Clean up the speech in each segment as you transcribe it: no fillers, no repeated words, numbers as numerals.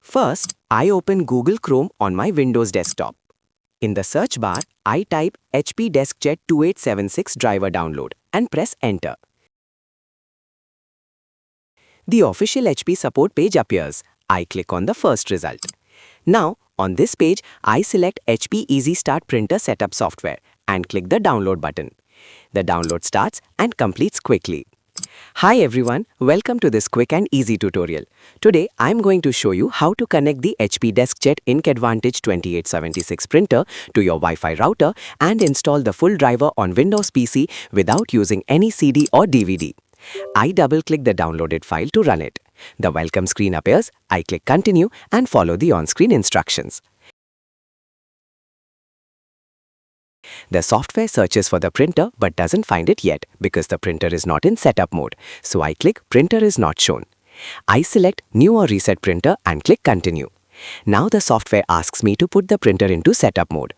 First, I open Google Chrome on my Windows desktop. In the search bar, I type HP DeskJet 2876 driver download and press enter. The official HP support page appears. I click on the first result. Now, on this page, I select HP Easy Start Printer Setup software and click the download button. The download starts and completes quickly. Hi everyone, welcome to this quick and easy tutorial. Today, I'm going to show you how to connect the HP DeskJet Ink Advantage 2876 printer to your Wi-Fi router and install the full driver on Windows PC without using any CD or DVD. I double-click the downloaded file to run it. The welcome screen appears. I click continue and follow the on-screen instructions. The software searches for the printer but doesn't find it yet because the printer is not in setup mode. So I click printer is not shown. I select new or reset printer and click continue. Now the software asks me to put the printer into setup mode.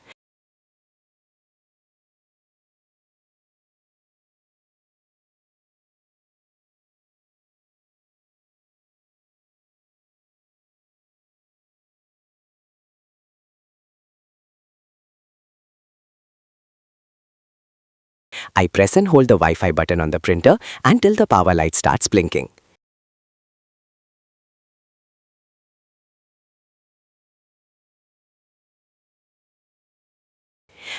I press and hold the Wi-Fi button on the printer until the power light starts blinking.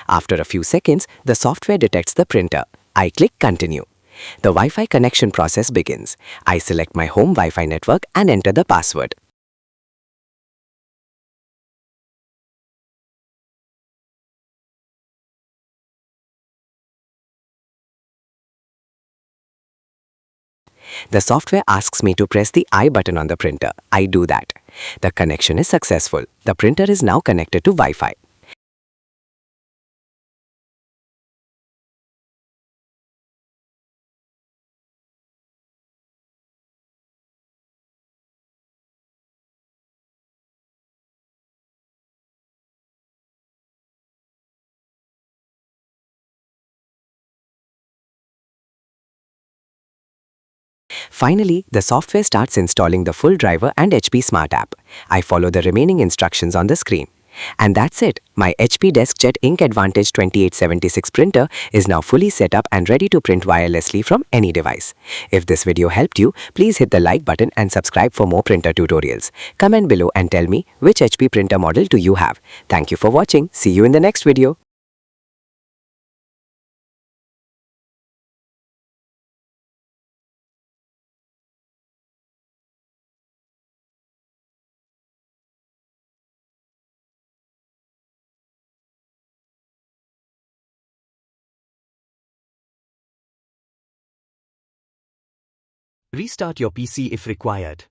After a few seconds, the software detects the printer. I click continue. The Wi-Fi connection process begins. I select my home Wi-Fi network and enter the password. The software asks me to press the I button on the printer. I do that. The connection is successful. The printer is now connected to Wi-Fi. Finally, the software starts installing the full driver and HP Smart app. I follow the remaining instructions on the screen. And that's it. My HP DeskJet Ink Advantage 2876 printer is now fully set up and ready to print wirelessly from any device. If this video helped you, please hit the like button and subscribe for more printer tutorials. Comment below and tell me which HP printer model do you have. Thank you for watching. See you in the next video. Restart your PC if required.